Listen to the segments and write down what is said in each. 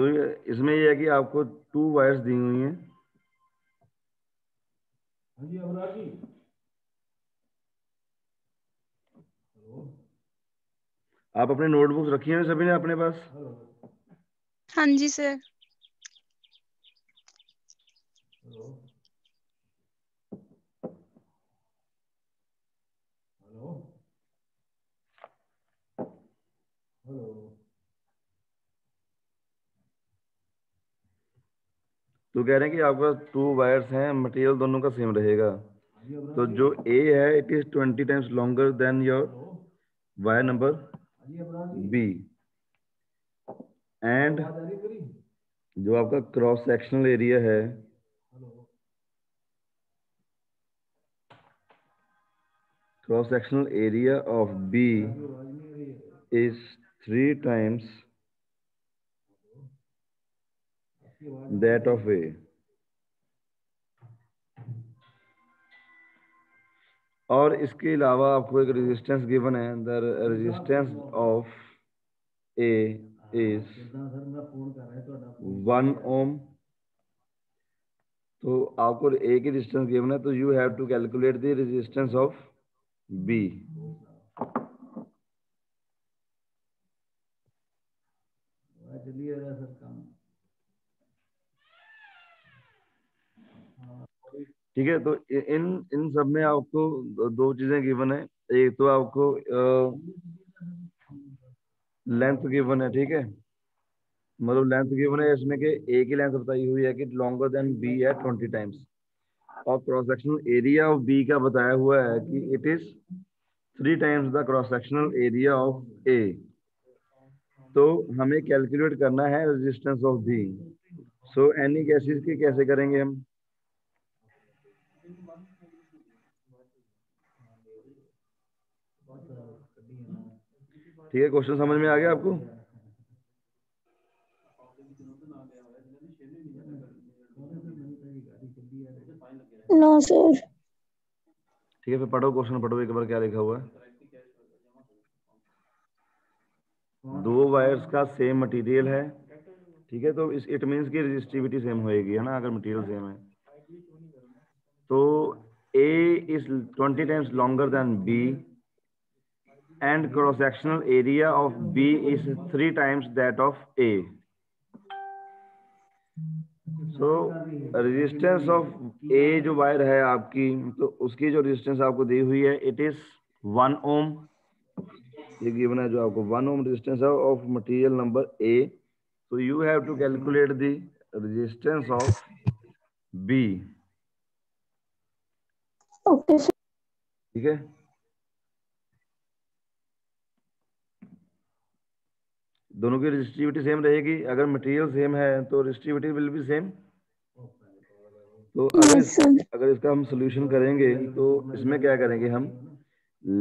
तो इसमें ये है कि आपको 2 वायर्स दी हुई हैं। हाँ जी अवराज जी। हेलो। आप अपने नोटबुक्स रखी हैं सभी ने अपने पास? हेलो। हाँ जी सर। हेलो। हेलो। हेलो। तो कह रहे हैं कि आपका 2 वायर्स हैं, मटेरियल दोनों का सेम रहेगा। तो जो ए है it is 20 times longer than your wire number B, and जो आपका क्रॉस सेक्शनल एरिया है cross sectional area of B is 3 times that of A. और इसके अलावा आपको एक रेजिस्टेंस गिवन है, the resistance of A is 1 ohm. तो आपको ए की रेजिस्टेंस गिवन है, तो you have to calculate the resistance of B. चलिए सर काम। ठीक है, तो इन इन सब में आपको दो चीजें गिवन है। एक तो आपको लेंथ गिवन है, ठीक है, मतलब लेंथ गिवन है इसमें कि ए की लेंथ बताई हुई है कि लॉन्गर देन बी है 20 टाइम्स, और cross sectional area of B का बताया हुआ है कि it is 3 times the cross sectional area of A. तो हमें कैलकुलेट करना है resistance of B. So any guesses की कैसे करेंगे हम? ठीक है, क्वेश्चन समझ में आ गया आपको? No sir. ठीक है, फिर पढ़ो, क्वेश्चन पढ़ो एक बार क्या लिखा हुआ है। 2 वायर्स का सेम मटेरियल है, ठीक है, तो इट मीन्स की रेजिस्टिविटी सेम होएगी, है ना, अगर मटेरियल सेम है। तो A is 20 times longer than B and cross sectional area of B is 3 times that of A. So resistance of A जो वायर है आपकी, तो उसकी जो रेजिस्टेंस आपको दी हुई है इट इज 1 ओम। ये गिवन है जो आपको 1 ओम रेजिस्टेंस है of material number A। So you have to calculate the resistance of B। Okay sir. ठीक है, दोनों की रेजिस्टिविटी सेम रहेगी। अगर मटेरियल सेम है तो रेजिस्टिविटी विल बी सेम। तो यस सर। अगर इसका हम सोल्यूशन करेंगे तो इसमें क्या करेंगे हम,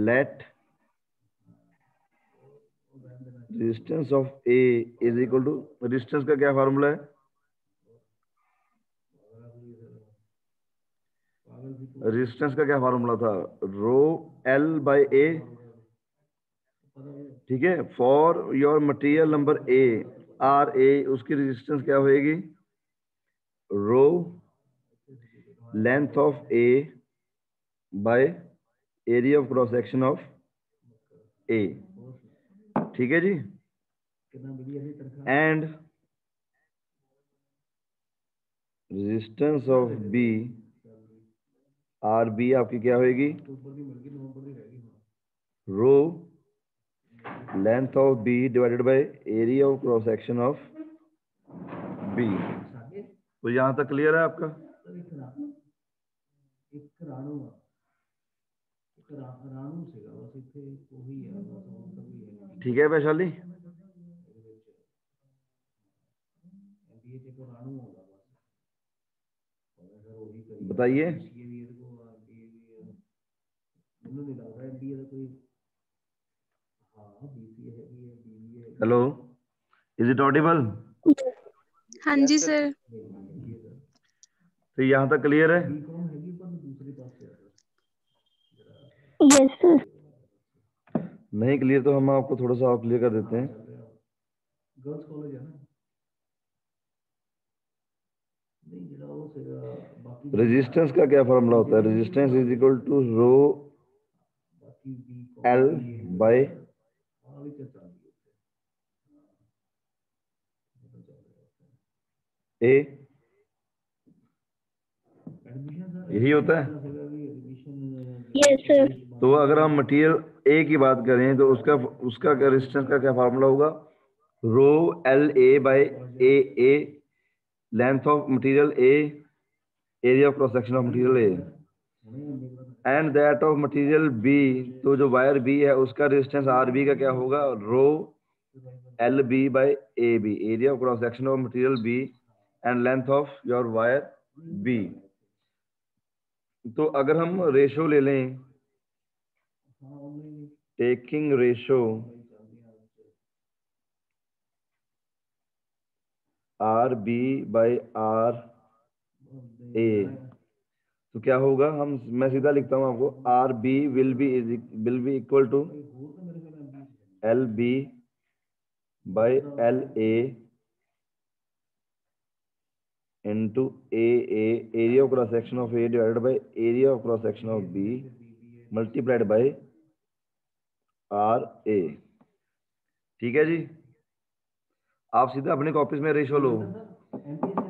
let resistance of A is equal to, resistance का क्या फार्मूला है? रेजिस्टेंस का क्या फार्मूला था? Rho L by A. ठीक है, for your material number A R A, उसकी रेजिस्टेंस क्या होएगी? Rho length of A by area of cross section of A. ठीक है जी, and resistance of B R B आपकी क्या होएगी? Rho length of B divided by area of cross section of b. तो यहां तक क्लियर है आपका? ठीक है वैशाली, बताइए। Hello, is it Audible? हाँ जी सर। तो यहां तक क्लियर है? Yes sir. नहीं क्लियर तो हम आपको थोड़ा सा और क्लियर कर देते हैं। नहीं ਜਿਹੜਾ ਉਹ ਸੀਗਾ ਬਾਕੀ रेजिस्टेंस का क्या फॉर्मूला होता है? रेजिस्टेंस इज इक्वल टू रो ਬਾਕੀ ਵੀ एल बाय ਆ ਵੀ ਚੱਲ ਰਹੀ ए, एडमिशन सर यही होता है। Admission Yes, sir. तो अगर हम मटेरियल ए की बात करें तो उसका उसका रेजिस्टेंस का क्या फार्मूला होगा? Rho l a by a, length of material a, area of cross section of material a, and that of material b. तो जो वायर बी है उसका रेजिस्टेंस आर बी का क्या होगा? Rho L B by A B, area of cross section of material B and length of your wire B. तो अगर हम रेशो ले लें, taking ratio R B by R A, तो क्या होगा? हम मैं सीधा लिखता हूं आपको, R B will be equal to L B by L A into A, area of cross section of A divided by area of cross section of B multiplied by RA। ठीक है जी, आप सीधा अपने कॉपीज में ratio लो,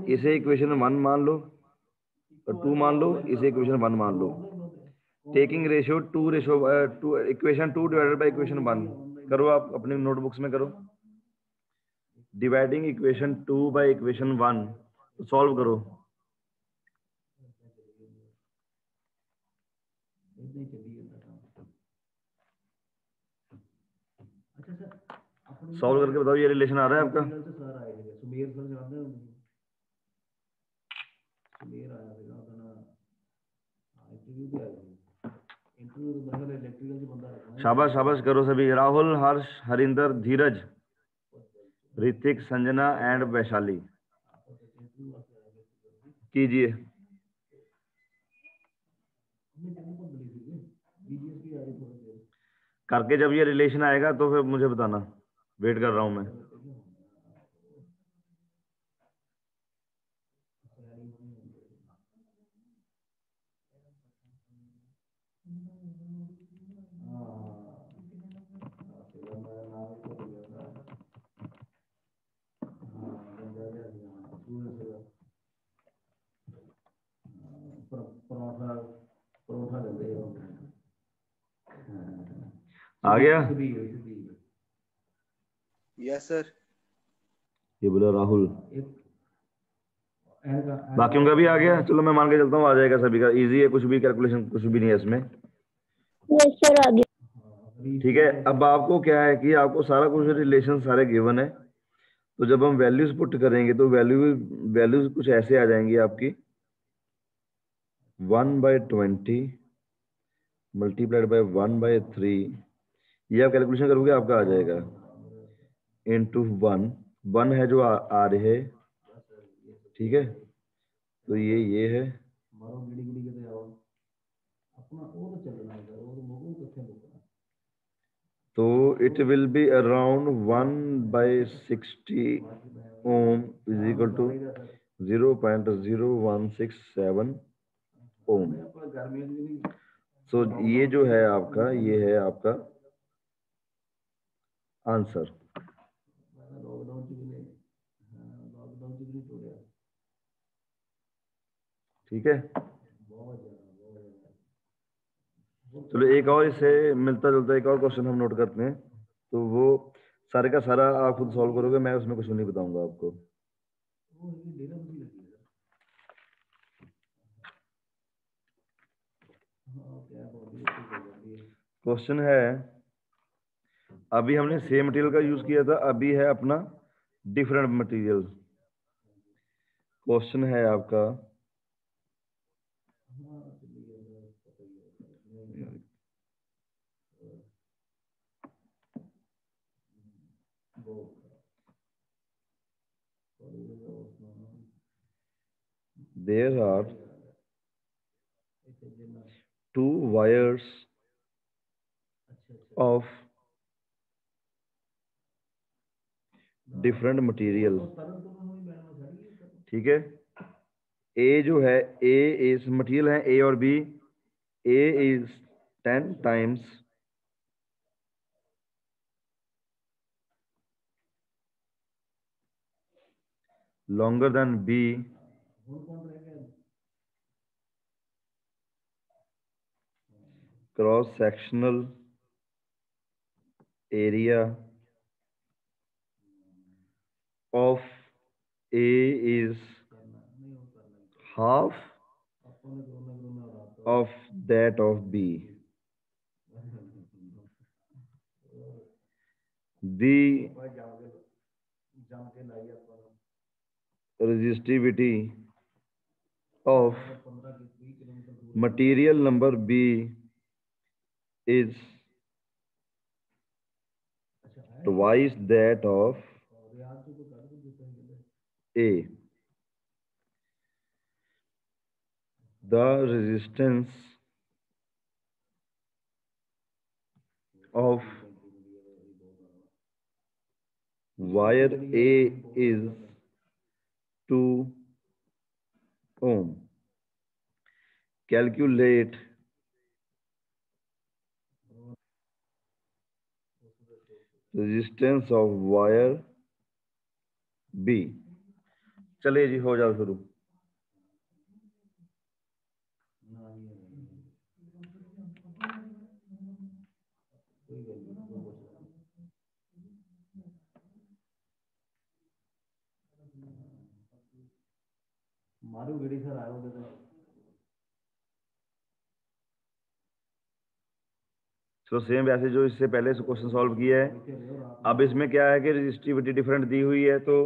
इसे equation 1 मान लो और 2 मान लो, इसे इक्वेशन 1 मान लो। Taking ratio to equation 2 divided by equation 1 करो, आप अपने नोटबुक्स में करो। Dividing equation 2 by equation 1 solve करो। इतनी चली है काम। अच्छा सर सॉल्व करके बताओ, ये रिलेशन आ रहा है आपका? सर आए थे सुमेर सर जानते हो? सुमेर आया था अपना इंटरव्यू पे आया था, इंटरव्यू तो मतलब इलेक्ट्रिकल से बंदा रखा है। शाबाश शाबाश करो सभी। राहुल, हर्ष, हरिंदर, धीरज, ऋतिक, संजना एंड वैशाली कीजिए। करके जब ये रिलेशन आएगा तो फिर मुझे बताना, वेट कर रहा हूं मैं। आ गया? Yes sir. ये बोला राहुल, बाकियों का भी आ गया? चलो मैं मान के चलता हूँ आ जाएगा सभी का। इजी है, कुछ भी कैलकुलेशन कुछ भी नहीं है इसमें। Yes, sir. आगे. ठीक है, अब आपको क्या है कि आपको सारा कुछ रिलेशन सारे गिवन है, तो जब हम वैल्यूज पुट करेंगे तो वैल्यूज कुछ ऐसे आ जाएंगी आपकी 1/20 मल्टीप्लाइड बाय 1/3, ये आप कैलकुलेशन करोगे आपका आ जाएगा इंटू 1 है जो आ रहे है। ठीक है, तो ये है तो it will be around 1/60 ohm is equal to 0.0167 ohm. So ये जो है आपका, ये है आपका आंसर। ठीक है, चलो एक और इससे मिलता जुलता एक और क्वेश्चन हम नोट करते हैं, तो वो सारे का सारा आप खुद सॉल्व करोगे, मैं उसमें कुछ नहीं बताऊंगा आपको। क्वेश्चन है, अभी हमने सेम मटेरियल का यूज किया था, अभी है अपना डिफरेंट मटेरियल। क्वेश्चन है आपका, there are 2 wires of different material। ठीक है, ए जो है, ए इज मटेरियल है ए और b, a is 10 times longer than B cross sectional area of A is half of that of B. The resistivity of material number B is twice that of A. The resistance of wire A is 2 ohm. Calculate resistance of wire B. चलिए जी, हो जाओ शुरू। मारू VD sir आए होते थे। तो same वैसे जो इससे पहले क्वेश्चन सॉल्व किया है। अब इसमें क्या है कि रेजिस्टिविटी डिफरेंट दी हुई है, तो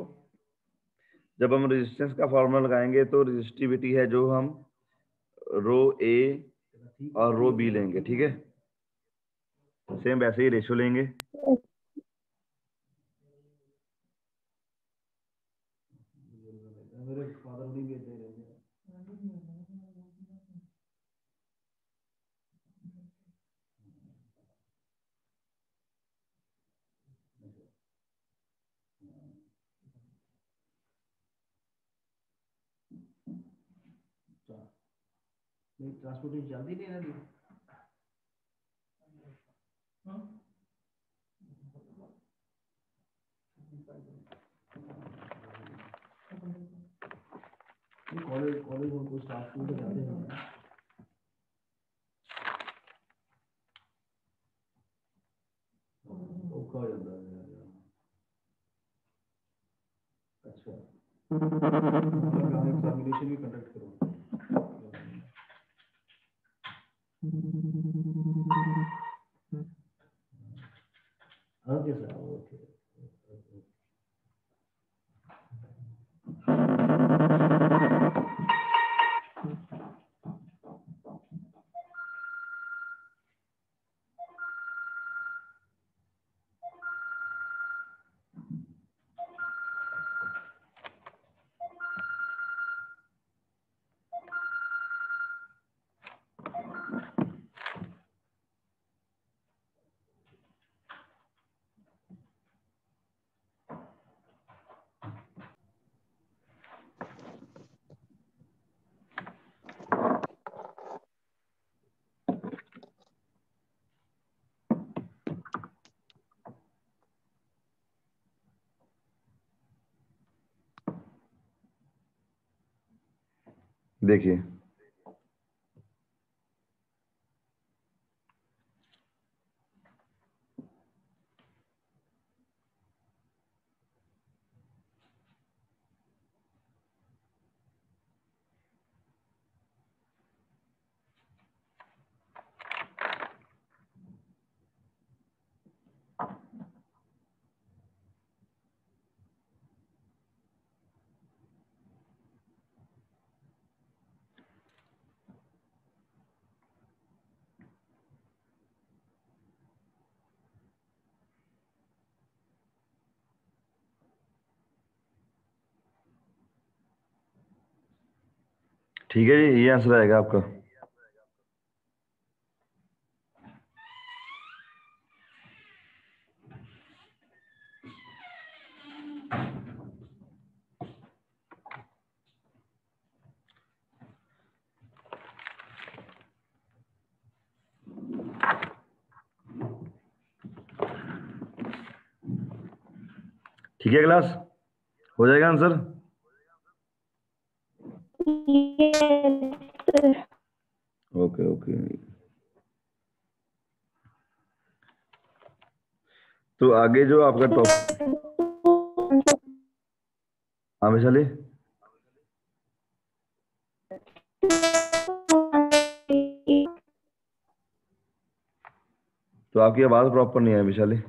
जब हम रेजिस्टेंस का फॉर्मूला लगाएंगे तो रेजिस्टिविटी है जो हम रो ए और रो बी लेंगे, ठीक है। सेम वैसे ही रेशियो लेंगे। मेरे फादर भी दे रहे हैं। नहीं ट्रांसपोर्टिंग जल्दी नहीं रहती। कॉलेज में कुछ स्टाफ स्कूल में जाते हैं। औखा हो जाता है। अच्छा एग्जामिनेशन भी कंडक्ट करो। Okay sir, okay. देखिए ठीक है जी, ये आंसर आएगा आपका। ठीक है क्लास, हो जाएगा answer? Yes, sir. Okay okay. तो आगे जो आपका टॉपिक, हाँ वैशाली, तो आपकी आवाज प्रॉपर नहीं है वैशाली।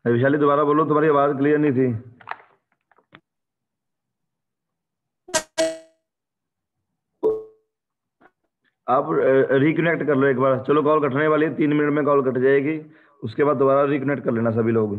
वैशाली दोबारा बोलो, तुम्हारी आवाज क्लियर नहीं थी। आप रिकनेक्ट कर लो एक बार। चलो कॉल कटने वाली है, 3 मिनट में कॉल कट जाएगी, उसके बाद दोबारा रिकनेक्ट कर लेना सभी लोग।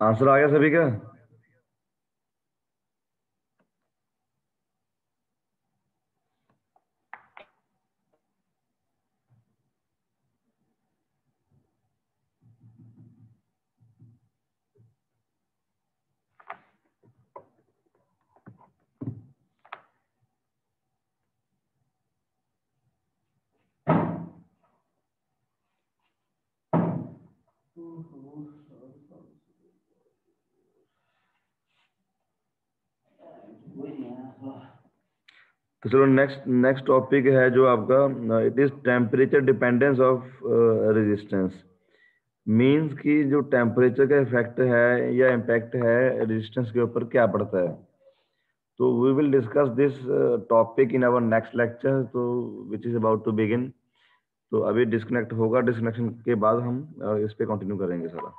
आंसर आ गया सभी का? तो चलो नेक्स्ट टॉपिक है जो आपका, it is temperature dependence of resistance. Means कि जो टेम्परेचर का इफेक्ट है या इम्पैक्ट है रेजिस्टेंस के ऊपर क्या पड़ता है। तो we will discuss this topic in our next lecture, तो which is about to begin. तो अभी डिस्कनेक्ट होगा, डिस्कनेक्शन के बाद हम इस पे कंटिन्यू करेंगे सारा।